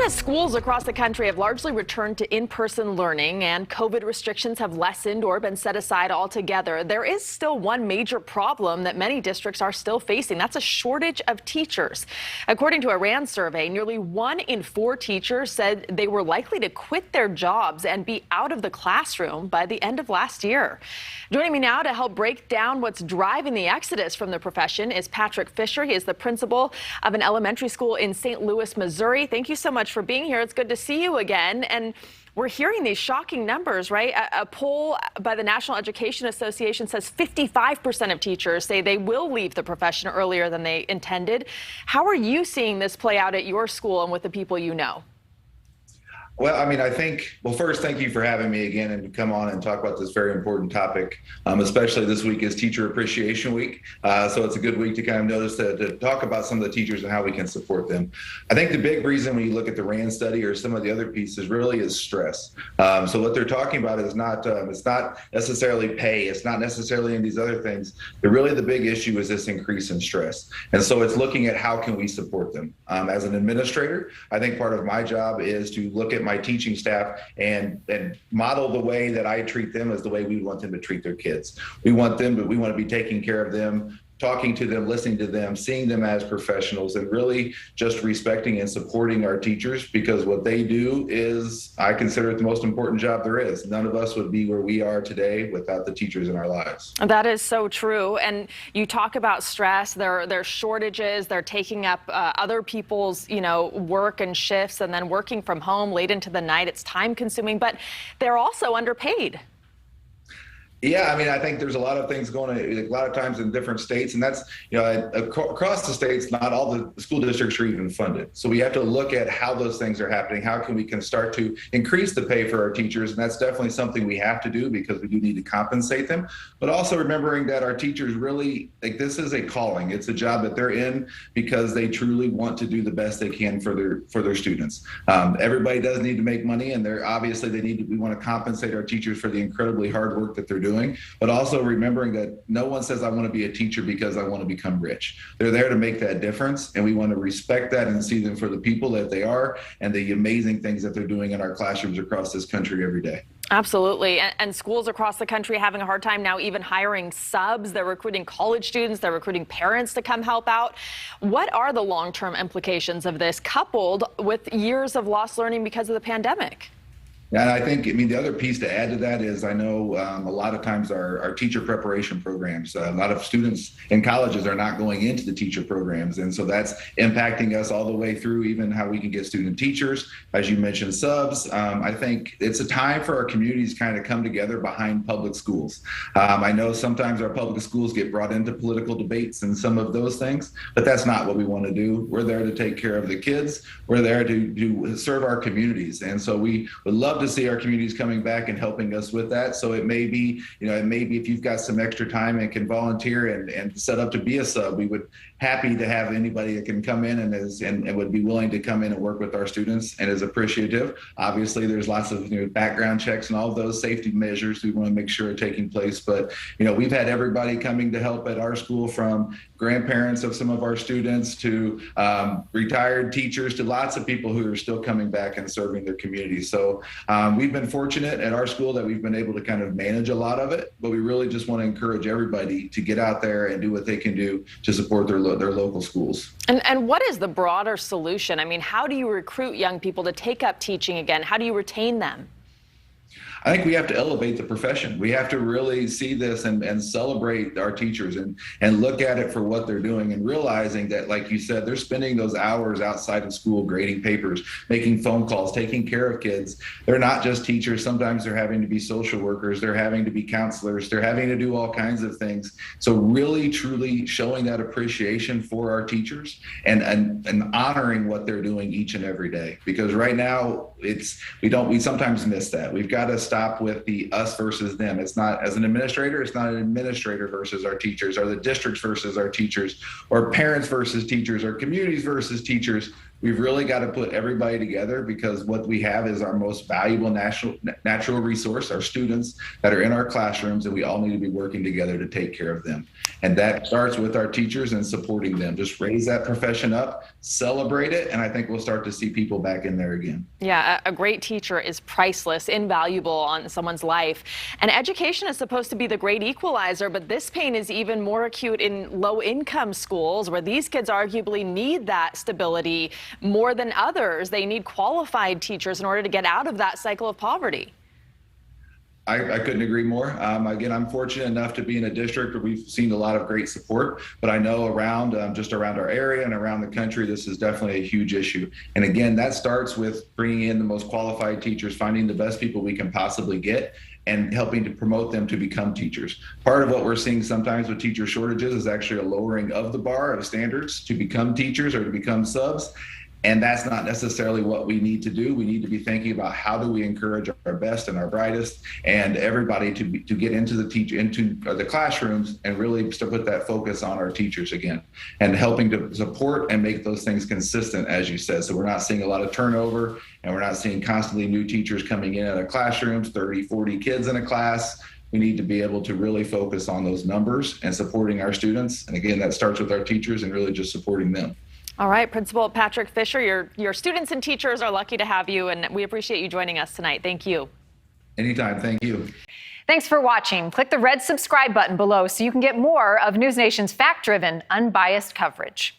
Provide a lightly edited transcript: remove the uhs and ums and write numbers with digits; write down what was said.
as schools across the country have largely returned to in-person learning and COVID restrictions have lessened or been set aside altogether, there is still one major problem that many districts are still facing. That's a shortage of teachers. According to a RAND survey, nearly 1 in 4 teachers said they were likely to quit their jobs and be out of the classroom by the end of last year. Joining me now to help break down what's driving the exodus from the profession is Patrick Fisher. He is the principal of an elementary school in St. Louis, Missouri. Thank you so much for being here. It's good to see you again. And we're hearing these shocking numbers, right? A poll by the National Education Association says 55% of teachers say they will leave the profession earlier than they intended. How are you seeing this play out at your school and with the people you know? Well, I mean, first, thank you for having me again and to come on and talk about this very important topic, especially this week is Teacher Appreciation Week. So it's a good week to kind of notice to talk about some of the teachers and how we can support them. I think the big reason when you look at the RAND study or some of the other pieces really is stress. So what they're talking about is it's not necessarily pay. It's not necessarily in these other things. But really the big issue is this increase in stress. And so it's looking at how can we support them. As an administrator, I think part of my job is to look at my teaching staff and model the way that I treat them as the way we want them to treat their kids. We want to be taking care of them, talking to them, listening to them, seeing them as professionals, and really just respecting and supporting our teachers, because what they do is, I consider it the most important job there is. None of us would be where we are today without the teachers in our lives. That is so true. And you talk about stress, there's shortages, they're taking up other people's, work and shifts, and then working from home late into the night. It's time consuming, but they're also underpaid. Yeah, I mean, I think there's a lot of things going on a lot of times in different states, and that's, across the states, not all the school districts are even funded. So we have to look at how those things are happening. How can we start to increase the pay for our teachers? And that's definitely something we have to do because we do need to compensate them. But also remembering that our teachers really, this is a calling. It's a job that they're in because they truly want to do the best they can for their students. Everybody does need to make money, and we want to compensate our teachers for the incredibly hard work that they're doing, but also remembering that no one says I want to be a teacher because I want to become rich. They're there to make that difference, and we want to respect that and see them for the people that they are and the amazing things that they're doing in our classrooms across this country every day. Absolutely. And schools across the country having a hard time now even hiring subs. They're recruiting college students. They're recruiting parents to come help out. What are the long-term implications of this, coupled with years of lost learning because of the pandemic? And I think, the other piece to add to that is I know a lot of times our teacher preparation programs, a lot of students in colleges are not going into the teacher programs. And so that's impacting us all the way through, even how we can get student teachers, as you mentioned, subs. I think it's a time for our communities kind of come together behind public schools. I know sometimes our public schools get brought into political debates and some of those things, but that's not what we want to do. We're there to take care of the kids. We're there to serve our communities. And so we would love to see our communities coming back and helping us with that. So it may be, if you've got some extra time and can volunteer and set up to be a sub, we would happy to have anybody that can come in and would be willing to come in and work with our students and is appreciative. Obviously, there's lots of background checks and all of those safety measures we want to make sure are taking place. But we've had everybody coming to help at our school, from grandparents of some of our students to retired teachers to lots of people who are still coming back and serving their community. So we've been fortunate at our school that we've been able to kind of manage a lot of it, but we really just want to encourage everybody to get out there and do what they can do to support their local schools. And what is the broader solution? I mean, how do you recruit young people to take up teaching again? How do you retain them? I think we have to elevate the profession. We have to really see this and celebrate our teachers and look at it for what they're doing, and realizing that, like you said, they're spending those hours outside of school grading papers, making phone calls, taking care of kids. They're not just teachers. Sometimes they're having to be social workers. They're having to be counselors. They're having to do all kinds of things. So really, truly showing that appreciation for our teachers and honoring what they're doing each and every day. Because right now, we sometimes miss that. We've got to stop with the us versus them. It's not, as an administrator, it's not an administrator versus our teachers, or the districts versus our teachers, or parents versus teachers, or communities versus teachers. We've really got to put everybody together, because what we have is our most valuable natural resource, our students that are in our classrooms, and we all need to be working together to take care of them. And that starts with our teachers and supporting them. Just raise that profession up, celebrate it, and I think we'll start to see people back in there again. Yeah, a great teacher is priceless, invaluable on someone's life. And education is supposed to be the great equalizer, but this pain is even more acute in low-income schools, where these kids arguably need that stability more than others. They need qualified teachers in order to get out of that cycle of poverty. I couldn't agree more. Again, I'm fortunate enough to be in a district where we've seen a lot of great support, but I know just around our area and around the country, this is definitely a huge issue. And again, that starts with bringing in the most qualified teachers, finding the best people we can possibly get, and helping to promote them to become teachers. Part of what we're seeing sometimes with teacher shortages is actually a lowering of the bar of standards to become teachers or to become subs. And that's not necessarily what we need to do. We need to be thinking about how do we encourage our best and our brightest and everybody to get into the classrooms, and really to put that focus on our teachers again, and helping to support and make those things consistent, as you said. So we're not seeing a lot of turnover, and we're not seeing constantly new teachers coming in at our classrooms, 30, 40 kids in a class. We need to be able to really focus on those numbers and supporting our students. And again, that starts with our teachers and really just supporting them. All right, Principal Patrick Fisher, your students and teachers are lucky to have you, and we appreciate you joining us tonight. Thank you. Anytime. Thank you. Thanks for watching. Click the red subscribe button below so you can get more of NewsNation's fact-driven, unbiased coverage.